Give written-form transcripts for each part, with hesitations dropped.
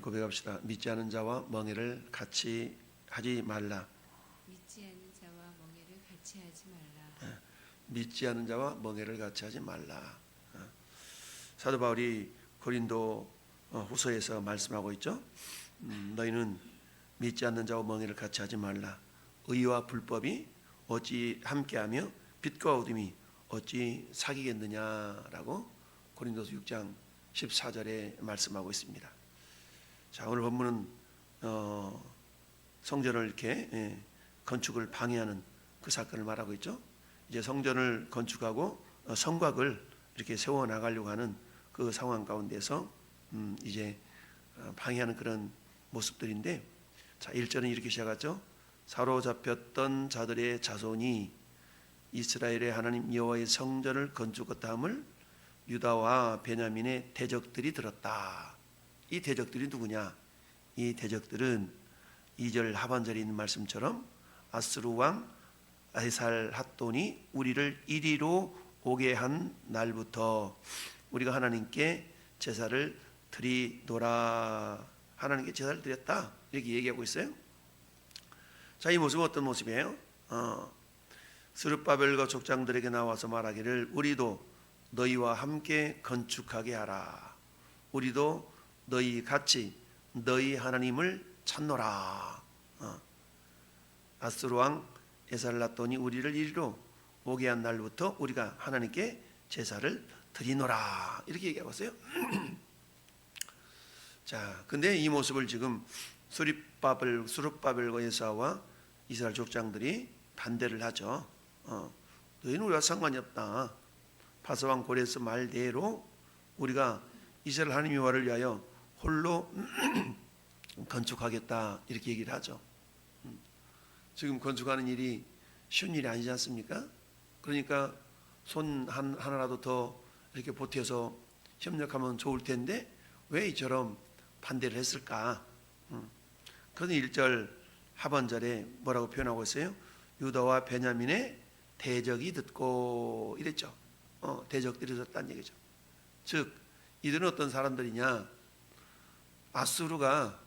고백합시다. 믿지 않은 자와 멍에를 같이 하지 말라. 믿지 않는 자와 멍에를 같이 하지 말라. 믿지 않은 자와 멍에를 같이 하지 말라. 사도 바울이 고린도 후서에서 말씀하고 있죠. 너희는 믿지 않는 자와 멍에를 같이 하지 말라. 의와 불법이 어찌 함께하며 빛과 어둠이 어찌 사귀겠느냐라고 고린도서 6장 14절에 말씀하고 있습니다. 자, 오늘 본문은 성전을 이렇게 건축을 방해하는 그 사건을 말하고 있죠. 이제 성전을 건축하고 성곽을 이렇게 세워 나가려고 하는 그 상황 가운데서 이제 방해하는 그런 모습들인데, 자, 1절은 이렇게 시작하죠. 사로잡혔던 자들의 자손이 이스라엘의 하나님 여호와의 성전을 건축했다 함을 유다와 베냐민의 대적들이 들었다. 이 대적들이 누구냐? 이 대적들은 2절 하반절에 있는 말씀처럼 아스루 왕 에살핫돈이 우리를 이리로 오게 한 날부터 우리가 하나님께 제사를 드리노라. 하나님께 제사를 드렸다, 이렇게 얘기하고 있어요. 자, 이 모습은 어떤 모습이에요? 스룹바벨과 족장들에게 나와서 말하기를 우리도 너희와 함께 건축하게 하라. 우리도 너희 같이 너희 하나님을 찾노라. 아스루 왕 에살핫돈이 우리를 이리로 오게 한 날부터 우리가 하나님께 제사를 드리노라, 이렇게 얘기하고 있어요. 자, 근데 이 모습을 지금 스룹바벨과 에사와 이스라엘 족장들이 반대를 하죠. 너희는 우리와 상관이 없다. 바사왕 고레스 말대로 우리가 이스라엘 하나님 여호와를 위하여 홀로 건축하겠다, 이렇게 얘기를 하죠. 지금 건축하는 일이 쉬운 일이 아니지 않습니까? 그러니까 손 하나라도 더 이렇게 보태서 협력하면 좋을 텐데 왜 이처럼 반대를 했을까? 그런 1절 하반절에 뭐라고 표현하고 있어요? 유다와 베냐민의 대적이 듣고, 이랬죠. 대적들이 듣다는 얘기죠. 즉 이들은 어떤 사람들이냐? 아수르가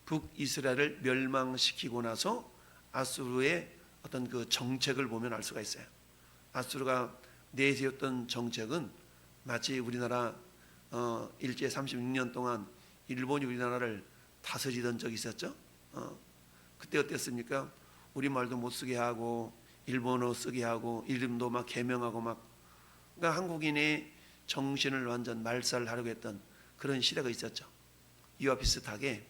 북이스라엘을 멸망시키고 나서 아수르의 어떤 그 정책을 보면 알 수가 있어요. 아수르가 내세웠던 정책은 마치 우리나라 일제 36년 동안 일본이 우리나라를 다스리던 적이 있었죠. 그때 어땠습니까? 우리말도 못 쓰게 하고 일본어 쓰게 하고 이름도 막 개명하고 막, 그러니까 한국인의 정신을 완전 말살하려고 했던 그런 시대가 있었죠. 이와 비슷하게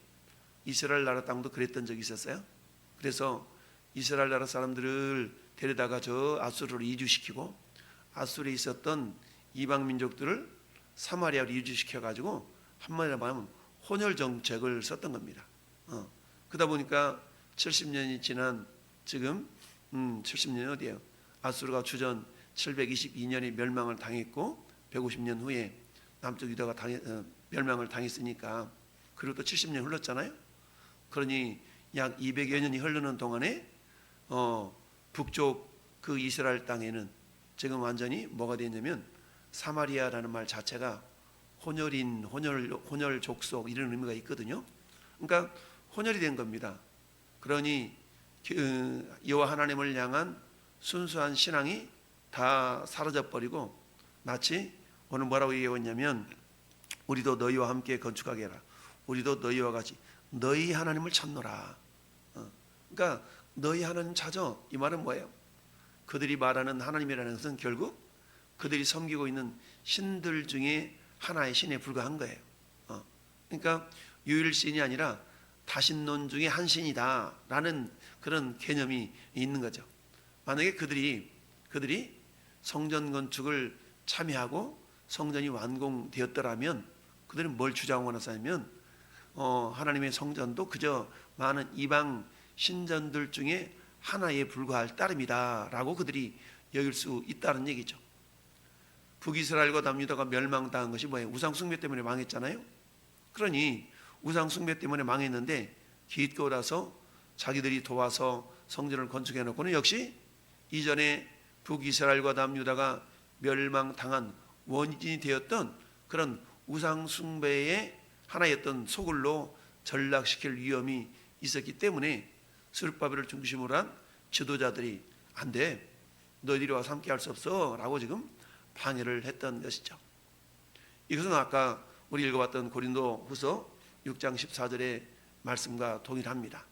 이스라엘 나라 땅도 그랬던 적이 있었어요. 그래서 이스라엘 나라 사람들을 데려다가 저 아수르로 이주시키고 아수르에 있었던 이방 민족들을 사마리아로 이주시켜 가지고 한마디로 말하면 혼혈 정책을 썼던 겁니다. 그러다 보니까 70년이 지난 지금 70년이 어디예요? 아수르가 주전 722년에 멸망을 당했고 150년 후에 남쪽 유다가 멸망을 당했으니까, 그리고 또 70년 흘렀잖아요. 그러니 약 200여 년이 흐르는 동안에 북쪽 그 이스라엘 땅에는 지금 완전히 뭐가 됐냐면 사마리아라는 말 자체가 혼혈인, 혼혈 족속, 이런 의미가 있거든요. 그러니까 혼혈이 된 겁니다. 그러니 여호와 하나님을 향한 순수한 신앙이 다 사라져 버리고 마치 오늘 뭐라고 얘기했냐면 우리도 너희와 함께 건축하게 해라. 우리도 너희와 같이 너희 하나님을 찾노라. 그러니까 너희 하나님 찾아, 이 말은 뭐예요? 그들이 말하는 하나님이라는 것은 결국 그들이 섬기고 있는 신들 중에 하나의 신에 불과한 거예요. 그러니까 유일신이 아니라 다신론 중에 한 신이다라는 그런 개념이 있는 거죠. 만약에 그들이 성전 건축을 참여하고 성전이 완공되었더라면 그들은 뭘 주장하고 나서냐면 하나님의 성전도 그저 많은 이방 신전들 중에 하나에 불과할 따름이다 라고 그들이 여길 수 있다는 얘기죠. 북이스라엘과 남유다가 멸망당한 것이 뭐예요? 우상숭배 때문에 망했잖아요. 그러니 우상숭배 때문에 망했는데 기껏 자기들이 도와서 성전을 건축해 놓고는 역시 이전에 북이스라엘과 남유다가 멸망당한 원인이 되었던 그런 우상숭배의 하나의 어떤 소굴로 전락시킬 위험이 있었기 때문에 스룹바벨을 중심으로 한 지도자들이 안 돼, 너희들이 와서 함께 할 수 없어 라고 지금 방해를 했던 것이죠. 이것은 아까 우리 읽어봤던 고린도 후서 6장 14절의 말씀과 동일합니다.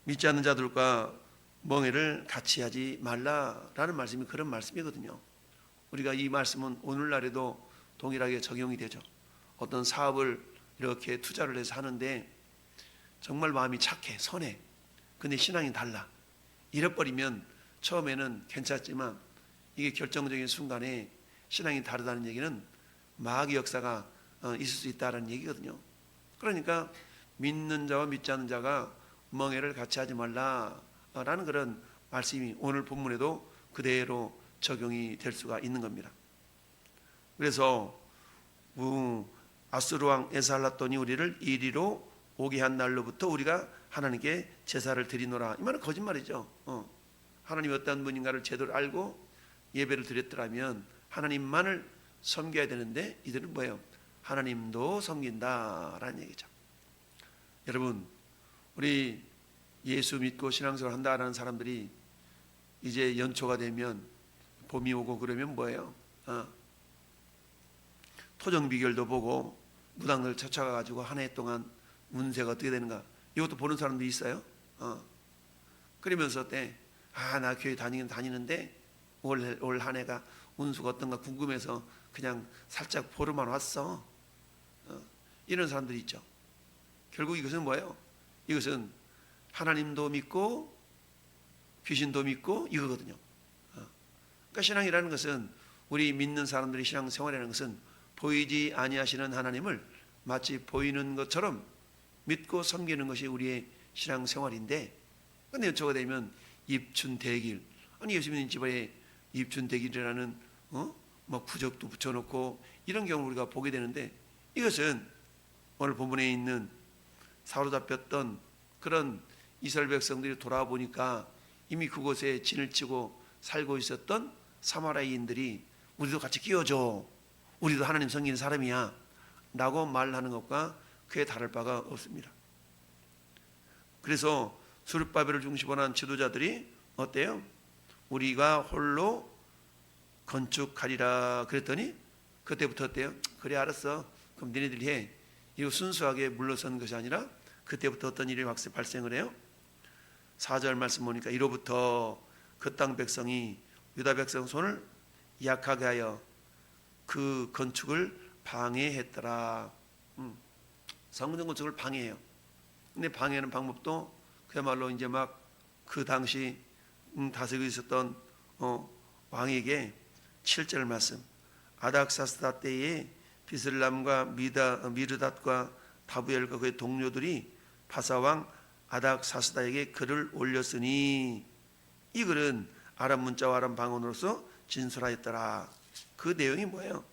믿지 않는 자들과 멍해를 같이 하지 말라라는 말씀이 그런 말씀이거든요. 우리가 이 말씀은 오늘날에도 동일하게 적용이 되죠. 어떤 사업을 이렇게 투자를 해서 하는데 정말 마음이 착해, 선해. 근데 신앙이 달라. 잃어버리면 처음에는 괜찮지만 이게 결정적인 순간에 신앙이 다르다는 얘기는 마귀 역사가 있을 수 있다는 얘기거든요. 그러니까 믿는 자와 믿지 않는 자가 멍해를 같이 하지 말라라는 그런 말씀이 오늘 본문에도 그대로 적용이 될 수가 있는 겁니다. 그래서 아수르 왕 에살라돈이 우리를 이리로 오게 한 날로부터 우리가 하나님께 제사를 드리노라. 이 말은 거짓말이죠. 하나님이 어떤 분인가를 제대로 알고 예배를 드렸더라면 하나님만을 섬겨야 되는데 이들은 뭐예요? 하나님도 섬긴다라는 얘기죠. 여러분, 우리 예수 믿고 신앙생활 한다라는 사람들이 이제 연초가 되면 봄이 오고 그러면 뭐예요? 토정 비결도 보고 무당들 쫓아가가지고 한 해 동안 운세가 어떻게 되는가 이것도 보는 사람도 있어요. 그러면서 어때? 나 교회 다니는데 올 한 해가 운수가 어떤가 궁금해서 그냥 살짝 보러만 왔어. 이런 사람들이 있죠. 결국 이것은 뭐예요? 이것은 하나님도 믿고 귀신도 믿고 이거거든요. 그러니까 신앙이라는 것은 우리 믿는 사람들이 신앙생활이라는 것은 보이지 아니하시는 하나님을 마치 보이는 것처럼 믿고 섬기는 것이 우리의 신앙생활인데, 근데 연초가 되면 입춘대길, 아니 예수 믿는 집안에 입춘대길이라는 뭐 부적도 붙여놓고 이런 경우를 우리가 보게 되는데, 이것은 오늘 본문에 있는 사로잡혔던 그런 이스라엘 백성들이 돌아보니까 이미 그곳에 진을 치고 살고 있었던 사마리아인들이 우리도 같이 끼워줘, 우리도 하나님 섬기는 사람이야 라고 말하는 것과 그에 다를 바가 없습니다. 그래서 스룹바벨을 중심으로 한 지도자들이 어때요? 우리가 홀로 건축하리라 그랬더니 그때부터 어때요? 그래 알았어, 그럼 너네들이 해. 이거 순수하게 물러선 것이 아니라 그때부터 어떤 일이 발생을 해요? 4절 말씀 보니까 이로부터 그 땅 백성이 유다 백성 손을 약하게 하여 그 건축을 방해했더라. 성전 건축을 방해해요. 근데 방해하는 방법도 그야말로 이제 막 그 당시 다스리고 있었던 왕에게 7절 말씀, 아닥사스다 때에 비슬람과 미르닷과 다부엘과 그의 동료들이 바사왕 아닥사스다에게 글을 올렸으니 이 글은 아람 문자와 아람 방언으로서 진술하였더라. 그 내용이 뭐예요?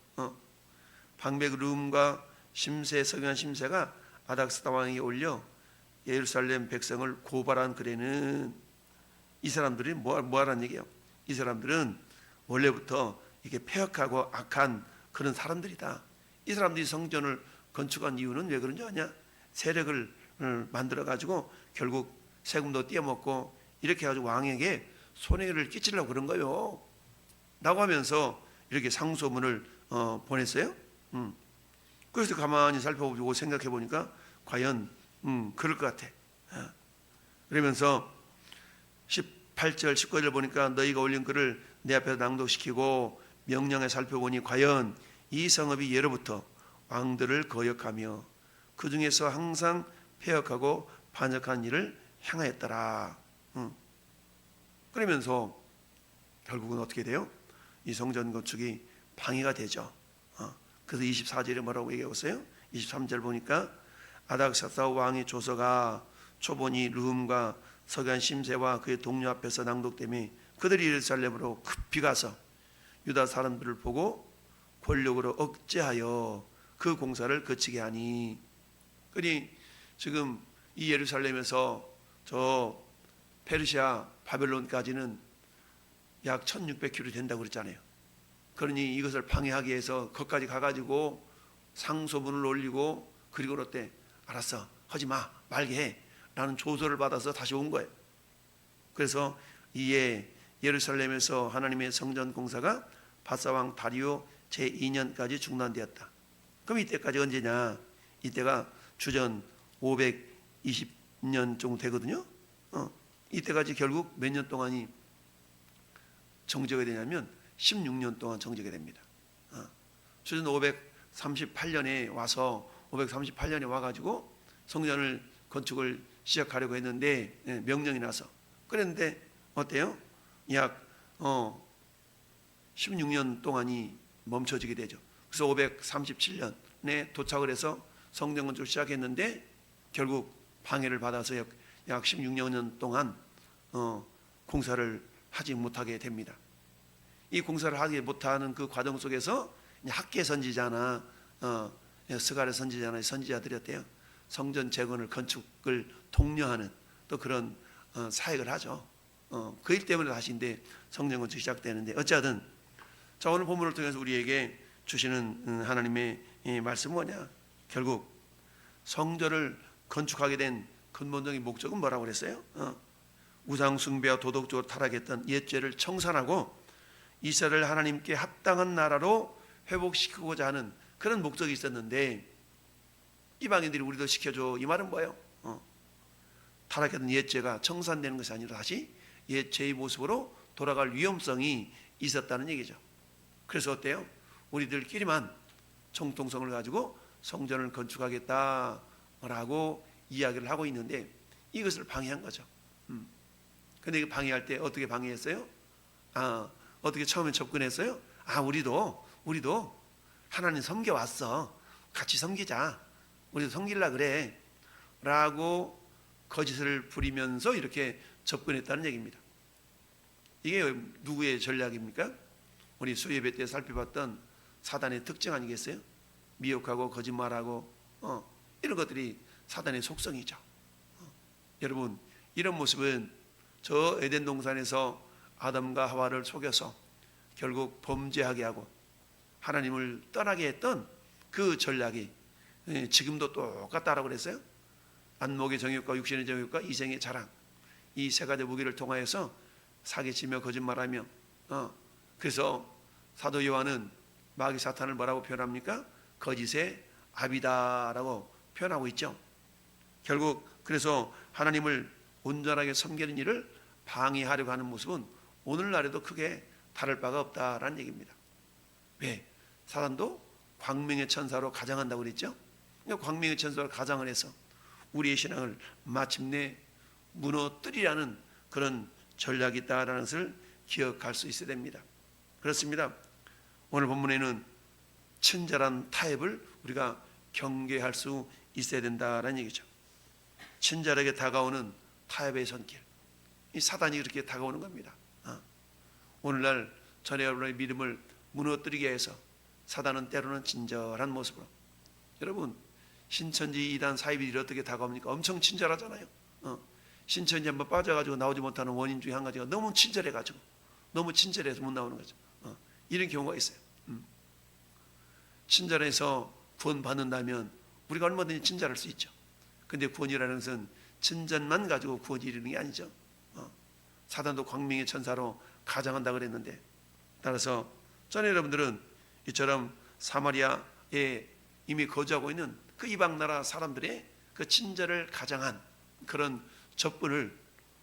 방백 룸과 심세 서기관 심세가 아닥사스다 왕에게 올려 예루살렘 백성을 고발한 글에는 이 사람들이 뭐하라는 얘기예요? 이 사람들은 원래부터 이게 폐역하고 악한 그런 사람들이다. 이 사람들이 성전을 건축한 이유는 왜 그런지 아냐? 세력을 만들어 가지고 결국 세금도 떼어먹고 이렇게 해가지고 왕에게 손해를 끼치려고 그런 거요 라고 하면서 이렇게 상소문을 보냈어요. 그래서 가만히 살펴보고 생각해 보니까 과연 그럴 것 같아. 그러면서 18절 19절 보니까 너희가 올린 글을 내 앞에서 낭독시키고 명령에 살펴보니 과연 이 성읍이 예로부터 왕들을 거역하며 그 중에서 항상 폐역하고 반역한 일을 행하였더라. 그러면서 결국은 어떻게 돼요? 이 성전 건축이 방해가 되죠. 그래서 24절에 뭐라고 얘기하고 있어요? 23절 보니까 아닥사스다 왕의 조서가 초본이 르훔과 서기관 심세와 그의 동료 앞에서 낭독되며 그들이 예루살렘으로 급히 가서 유다 사람들을 보고 권력으로 억제하여 그 공사를 거치게 하니, 그러니 지금 이 예루살렘에서 저 페르시아 바벨론까지는 약 1600km 된다고 그랬잖아요. 그러니 이것을 방해하기 위해서 거기까지 가가지고 상소문을 올리고 그리고 그때 알았어, 하지 마, 말게 해 라는 조서를 받아서 다시 온 거예요. 그래서 이에 예루살렘에서 하나님의 성전 공사가 바사왕 다리오 제2년까지 중단되었다. 그럼 이때까지 언제냐? 이때가 주전 520년 정도 되거든요. 이때까지 결국 몇 년 동안이 정적이 되냐면 16년 동안 정적이 됩니다. 주전 538년에 와서 538년에 와가지고 성전을 건축을 시작하려고 했는데 명령이 나서 그랬는데 어때요? 약 16년 동안이 멈춰지게 되죠. 그래서 537년에 도착을 해서 성전 건축을 시작했는데 결국 방해를 받아서 약 16년 동안 공사를 하지 못하게 됩니다. 이 공사를 하지 못하는 그 과정 속에서 학계 선지자나 스가랴 선지자나 선지자들이었대요. 성전 재건을 건축을 독려하는 또 그런 사역을 하죠. 그 일 때문에 다시인데 성전 건축이 시작되는데 어쨌든 자, 오늘 본문을 통해서 우리에게 주시는 하나님의 말씀은 뭐냐? 결국 성전을 건축하게 된 근본적인 목적은 뭐라고 그랬어요? 우상 숭배와 도덕적으로 타락했던 옛죄를 청산하고 이스라엘을 하나님께 합당한 나라로 회복시키고자 하는 그런 목적이 있었는데 이방인들이 우리도 시켜줘. 이 말은 뭐예요? 타락했던 옛죄가 청산되는 것이 아니라 다시 옛죄의 모습으로 돌아갈 위험성이 있었다는 얘기죠. 그래서 어때요? 우리들끼리만 정통성을 가지고 성전을 건축하겠다라고 이야기를 하고 있는데 이것을 방해한 거죠. 근데 이거 방해할 때 어떻게 방해했어요? 어떻게 처음에 접근했어요? 우리도 하나님 섬겨왔어. 같이 섬기자. 우리도 섬기려고 그래. 라고 거짓을 부리면서 이렇게 접근했다는 얘기입니다. 이게 누구의 전략입니까? 우리 수예배 때 살펴봤던 사단의 특징 아니겠어요? 미혹하고 거짓말하고 이런 것들이 사단의 속성이죠. 여러분, 이런 모습은 저 에덴 동산에서 아담과 하와를 속여서 결국 범죄하게 하고 하나님을 떠나게 했던 그 전략이 지금도 똑같다라고 그랬어요. 안목의 정욕과 육신의 정욕과 이생의 자랑, 이 세 가지 무기를 통하여서 사기치며 거짓말하며 그래서 사도 요한은 마귀 사탄을 뭐라고 표현합니까? 거짓의 아비다라고 표현하고 있죠. 결국 그래서 하나님을 온전하게 섬기는 일을 방해하려고 하는 모습은 오늘날에도 크게 다를 바가 없다라는 얘기입니다. 왜? 사단도 광명의 천사로 가장한다고 그랬죠. 광명의 천사로 가장을 해서 우리의 신앙을 마침내 무너뜨리라는 그런 전략이 있다라는 것을 기억할 수 있어야 됩니다. 그렇습니다. 오늘 본문에는 친절한 타협을 우리가 경계할 수 있어야 된다라는 얘기죠. 친절하게 다가오는 타협의 손길, 이 사단이 그렇게 다가오는 겁니다. 오늘날 전에 여러분의 믿음을 무너뜨리게 해서 사단은 때로는 친절한 모습으로, 여러분 신천지 이단 사이비들이 어떻게 다가옵니까? 엄청 친절하잖아요. 신천지 한번 빠져가지고 나오지 못하는 원인 중에 한 가지가 너무 친절해가지고 너무 친절해서 못 나오는 거죠. 이런 경우가 있어요. 친절해서 구원 받는다면 우리가 얼마든지 친절할 수 있죠. 근데 구원이라는 것은 친절만 가지고 구원이 이르는 게 아니죠. 사단도 광명의 천사로 가장한다 그랬는데, 따라서 저는 여러분들은 이처럼 사마리아에 이미 거주하고 있는 그 이방 나라 사람들의 그 친절을 가장한 그런 접근을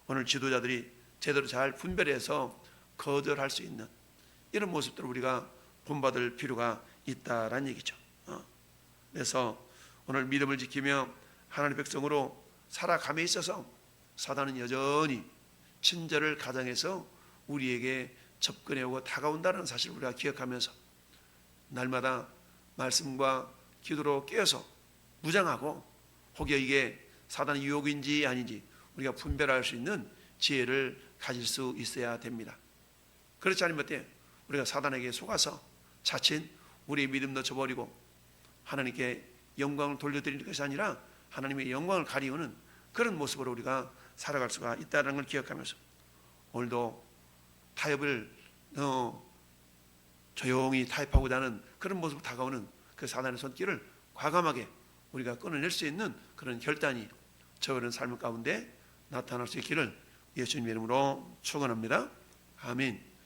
오늘 지도자들이 제대로 잘 분별해서 거절할 수 있는 이런 모습들을 우리가 본받을 필요가 있다라는 얘기죠. 그래서 오늘 믿음을 지키며 하나님의 백성으로 살아감에 있어서 사단은 여전히 친절을 가장해서 우리에게 접근해오고 다가온다는 사실을 우리가 기억하면서 날마다 말씀과 기도로 깨어서 무장하고 혹여 이게 사단의 유혹인지 아닌지 우리가 분별할 수 있는 지혜를 가질 수 있어야 됩니다. 그렇지 않으면 어때요? 우리가 사단에게 속아서 자칫 우리의 믿음도 저버리고 하나님께 영광을 돌려드리는 것이 아니라 하나님의 영광을 가리우는 그런 모습으로 우리가 살아갈 수가 있다는 걸 기억하면서 오늘도 타협을 조용히 타협하고자 하는 그런 모습으로 다가오는 그 사단의 손길을 과감하게 우리가 끊어낼 수 있는 그런 결단이 저그런 삶 가운데 나타날 수 있기를 예수님의 이름으로 축원합니다. 아멘.